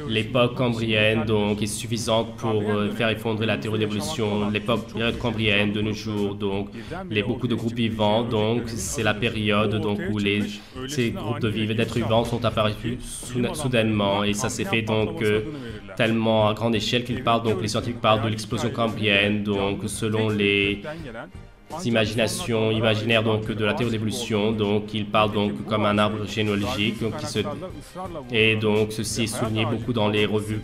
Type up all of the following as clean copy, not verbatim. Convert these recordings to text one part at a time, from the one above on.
L'époque cambrienne donc est suffisante pour faire effondrer la théorie de l'évolution. L'époque période cambrienne de nos jours donc beaucoup de groupes vivants donc c'est la période donc où ces groupes d'êtres vivants sont apparus soudainement et ça s'est fait donc tellement à grande échelle qu'ils parlent donc les scientifiques parlent de l'explosion cambrienne donc selon les imaginaires donc de la théorie de l'évolution donc il parle donc comme un arbre généalogique donc, et donc ceci est souligné beaucoup dans les revues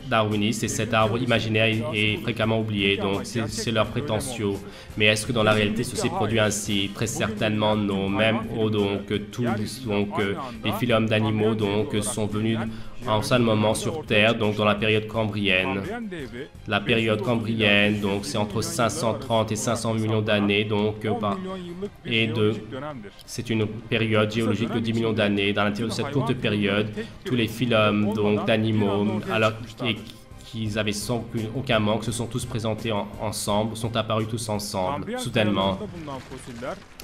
darwinistes et cet arbre imaginaire est fréquemment oublié donc c'est leur prétentieux mais est-ce que dans la réalité ceci produit ainsi? Très certainement non, même donc tous donc les phylums d'animaux donc sont venus en un seul moment sur Terre, donc dans la période cambrienne. La période cambrienne, donc c'est entre 530 et 500 millions d'années, donc c'est une période géologique de 10 millions d'années. Dans l'intérieur de cette courte période, tous les phylums donc d'animaux, alors qu'ils avaient sans aucun manque, se sont tous présentés ensemble, sont apparus tous ensemble, soudainement.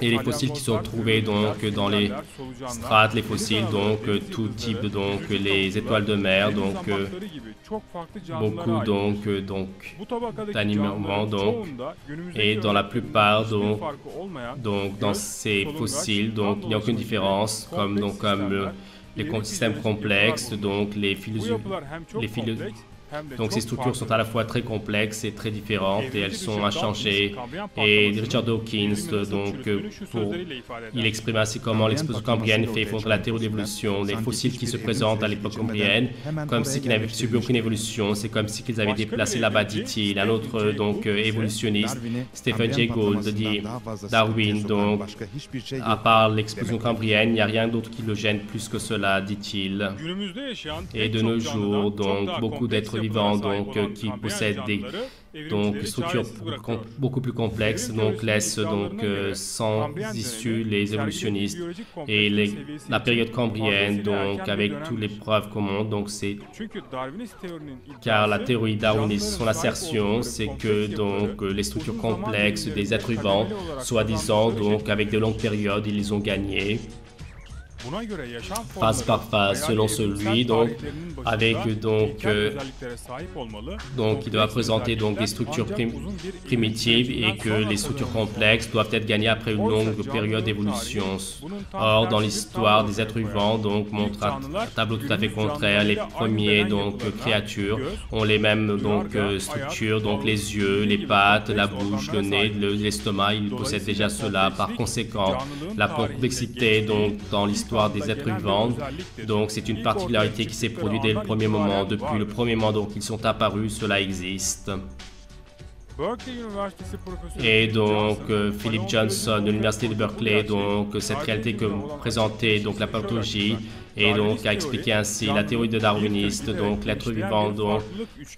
Et les fossiles qui sont trouvés donc dans les strates, les fossiles, donc tout type, donc les étoiles de mer, donc beaucoup donc d'animaux, donc, et dans la plupart donc dans ces fossiles, donc il n'y a aucune différence, comme les systèmes complexes, donc les fils donc ces structures sont à la fois très complexes et très différentes et elles sont inchangées. Et Richard Dawkins, donc, il exprime ainsi comment l'explosion cambrienne fait effondrer la théorie de l'évolution. Les fossiles qui se présentent à l'époque cambrienne, comme si ils n'avaient subi aucune évolution, c'est comme si ils avaient été placés là-bas, dit-il. Un autre donc évolutionniste, Stephen Jay Gould, dit Darwin, donc, à part l'explosion cambrienne, il n'y a rien d'autre qui le gêne plus que cela, dit-il. Et de nos jours, donc, beaucoup d'êtres vivants donc qui possèdent des structures beaucoup plus complexes donc laissent donc sans issue les évolutionnistes et la période cambrienne donc avec toutes les preuves qu'on montre donc c'est car la théorie darwiniste son assertion c'est que donc les structures complexes des êtres vivants soi-disant donc avec de longues périodes ils les ont gagnées phase par phase selon celui donc avec donc il doit présenter donc des structures primitives et que les structures complexes doivent être gagnées après une longue période d'évolution. Or dans l'histoire des êtres vivants donc montre un tableau tout à fait contraire. Les premiers donc créatures ont les mêmes donc structures donc les yeux, les pattes, la bouche, le nez, l'estomac, ils possèdent déjà cela. Par conséquent, la complexité donc dans l'histoire des êtres vivants. Donc, c'est une particularité qui s'est produite dès le premier moment. Depuis le premier moment donc ils sont apparus, cela existe. Et donc, Philip Johnson de l'Université de Berkeley, donc cette réalité que présentait donc la pathologie, et donc a expliqué ainsi la théorie de darwiniste, donc l'être vivant donc,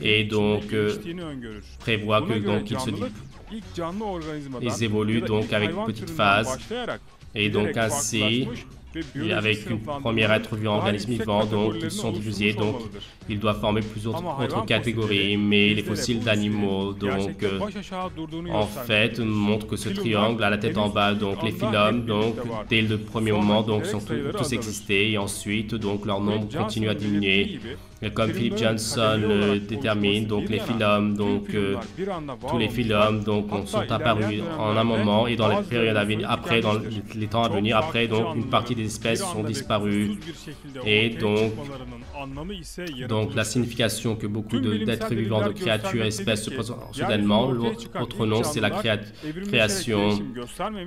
et donc prévoit que donc ils évoluent donc avec une petite phase, et donc ainsi. Et avec une première être vivant, organisme vivant, donc ils sont divisés, donc ils doivent former plusieurs autres catégories, mais les fossiles d'animaux, donc en fait, montrent que ce triangle à la tête en bas, donc les phylums, donc dès le premier moment, donc sont tous existés, et ensuite, donc leur nombre continue à diminuer. Et comme Philip Johnson le détermine, donc les phylums, donc tous les phylums, donc sont apparus en un moment et dans les périodes à venir, après, dans les temps à venir, après, donc une partie des espèces sont disparues. Et donc la signification que beaucoup d'êtres vivants, de créatures, espèces se présentent soudainement. L'autre nom, c'est la création.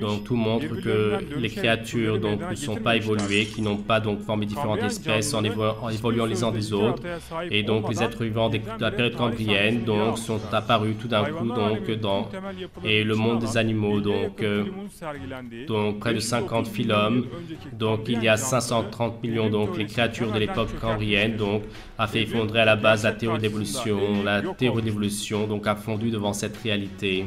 Donc tout montre que les créatures donc ne sont pas évoluées, qui n'ont pas donc formé différentes espèces en évoluant les uns des autres. Et donc les êtres vivants de la période cambrienne donc sont apparus tout d'un coup donc et le monde des animaux donc près de 50 phylums donc il y a 530 millions donc les créatures de l'époque cambrienne donc a fait effondrer à la base la théorie d'évolution. La théorie d'évolution donc a fondu devant cette réalité.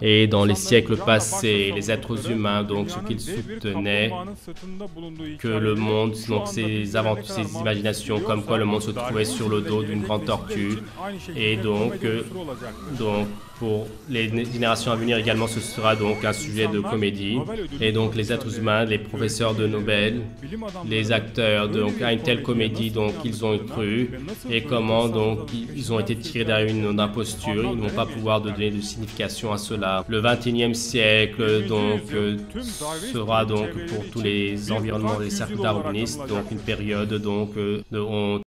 Et dans les siècles passés, les êtres humains, donc ce qu'ils soutenaient, que le monde, donc ces imaginations, comme quoi le monde se trouvait sur le dos d'une grande tortue, et donc pour les générations à venir également, ce sera donc un sujet de comédie. Et donc les êtres humains, les professeurs de Nobel, les acteurs, donc à une telle comédie, donc ils ont cru, et comment donc ils ont été tirés derrière une imposture, ils n'ont pas pouvoir de donner de signification à cela. Le 21e siècle donc sera donc pour tous les environnements des cercles darwinistes donc une période donc de honte.